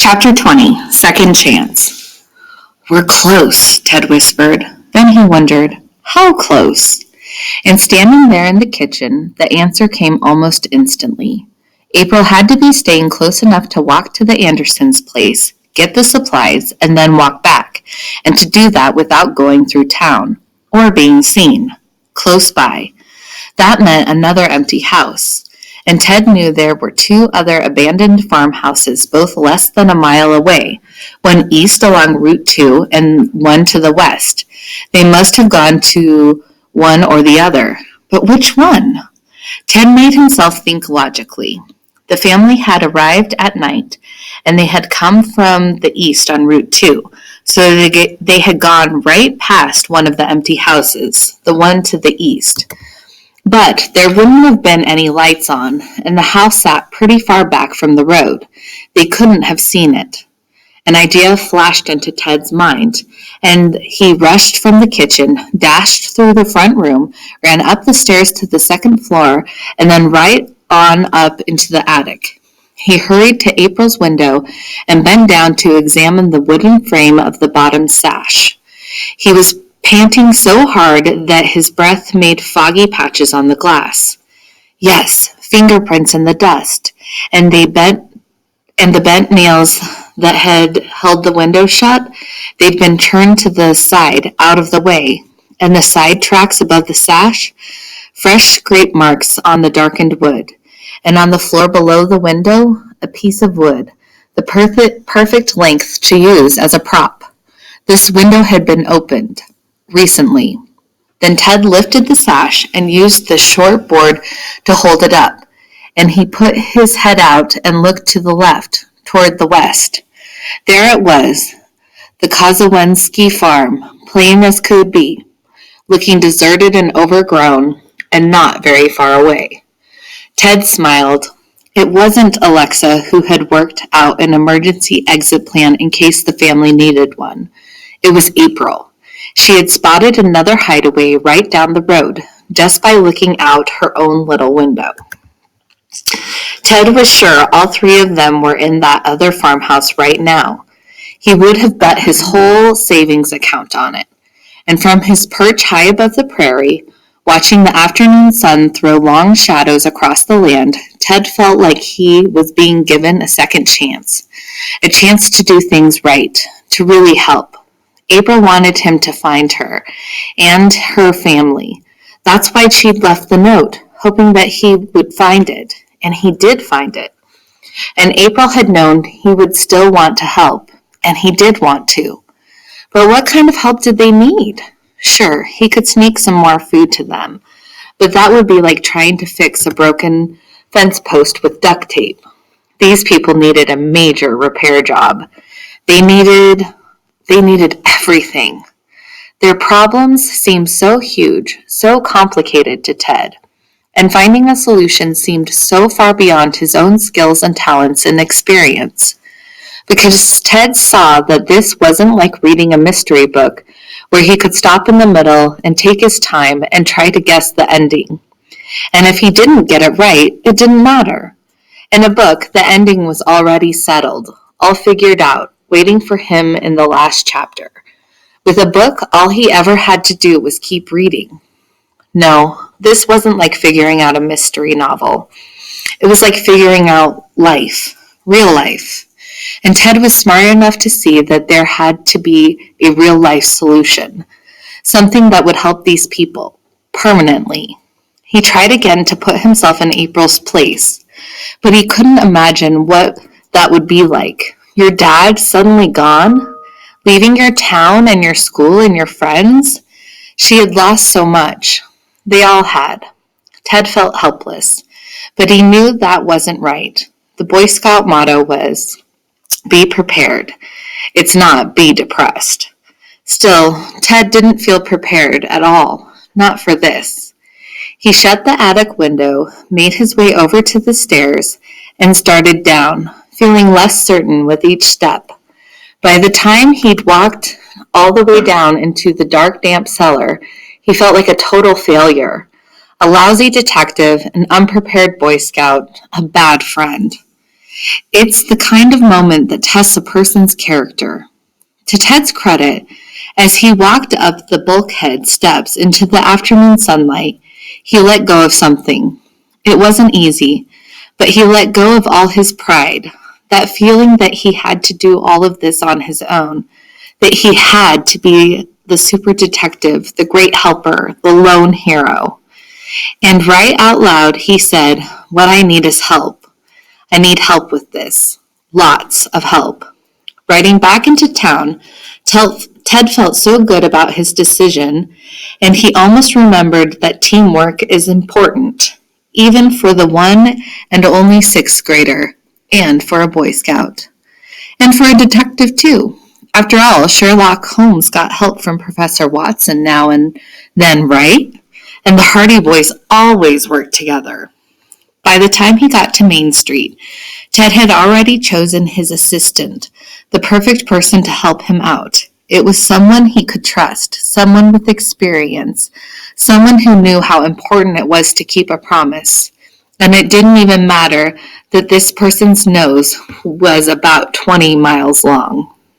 Chapter 20, Second Chance. "We're close," Ted whispered. Then he wondered, how close? And standing there in the kitchen, the answer came almost instantly. April had to be staying close enough to walk to the Andersons' place, get the supplies, and then walk back, and to do that without going through town, or being seen. Close by. That meant another empty house. And Ted knew there were two other abandoned farmhouses, both less than a mile away, one east along Route 2 and one to the west. They must have gone to one or the other. But which one? Ted made himself think logically. The family had arrived at night, and they had come from the east on Route 2, so they had gone right past one of the empty houses, the one to the east. But there wouldn't have been any lights on, and the house sat pretty far back from the road. They couldn't have seen it. An idea flashed into Ted's mind, and he rushed from the kitchen, dashed through the front room, ran up the stairs to the second floor, and then right on up into the attic. He hurried to April's window and bent down to examine the wooden frame of the bottom sash. He was panting so hard that his breath made foggy patches on the glass. Yes, fingerprints in the dust, and the bent nails that had held the window shut, they'd been turned to the side, out of the way, and the side tracks above the sash, fresh scrape marks on the darkened wood, and on the floor below the window, a piece of wood, the perfect length to use as a prop. This window had been opened recently. Then Ted lifted the sash and used the short board to hold it up, and he put his head out and looked to the left, toward the west. There it was, the Kozowensky farm, plain as could be, looking deserted and overgrown, and not very far away. Ted smiled. It wasn't Alexa who had worked out an emergency exit plan in case the family needed one. It was April. She had spotted another hideaway right down the road, just by looking out her own little window. Ted was sure all three of them were in that other farmhouse right now. He would have bet his whole savings account on it. And from his perch high above the prairie, watching the afternoon sun throw long shadows across the land, Ted felt like he was being given a second chance. A chance to do things right, to really help. April wanted him to find her and her family. That's why she'd left the note, hoping that he would find it. And he did find it. And April had known he would still want to help, and he did want to. But what kind of help did they need? Sure, he could sneak some more food to them, but that would be like trying to fix a broken fence post with duct tape. These people needed a major repair job. They needed everything. Their problems seemed so huge, so complicated to Ted, and finding a solution seemed so far beyond his own skills and talents and experience. Because Ted saw that this wasn't like reading a mystery book where he could stop in the middle and take his time and try to guess the ending. And if he didn't get it right, it didn't matter. In a book, the ending was already settled, all figured out, waiting for him in the last chapter. With a book, all he ever had to do was keep reading. No, this wasn't like figuring out a mystery novel. It was like figuring out life, real life. And Ted was smart enough to see that there had to be a real life solution, something that would help these people, permanently. He tried again to put himself in April's place, but he couldn't imagine what that would be like. Your dad suddenly gone, leaving your town and your school and your friends. She had lost so much. They all had. Ted felt helpless, but he knew that wasn't right. The Boy Scout motto was, be prepared. It's not be depressed. Still, Ted didn't feel prepared at all, not for this. He shut the attic window, made his way over to the stairs, and started down, feeling less certain with each step. By the time he'd walked all the way down into the dark, damp cellar, he felt like a total failure, a lousy detective, an unprepared Boy Scout, a bad friend. It's the kind of moment that tests a person's character. To Ted's credit, as he walked up the bulkhead steps into the afternoon sunlight, he let go of something. It wasn't easy, but he let go of all his pride, that feeling that he had to do all of this on his own, that he had to be the super detective, the great helper, the lone hero. And right out loud, he said, "What I need is help. I need help with this. Lots of help." Riding back into town, Ted felt so good about his decision, and he almost remembered that teamwork is important, even for the one and only sixth grader, and for a Boy Scout. And for a detective, too. After all, Sherlock Holmes got help from Professor Watson now and then, right? And the Hardy Boys always worked together. By the time he got to Main Street, Ted had already chosen his assistant, the perfect person to help him out. It was someone he could trust, someone with experience, someone who knew how important it was to keep a promise. And it didn't even matter that this person's nose was about 20 miles long.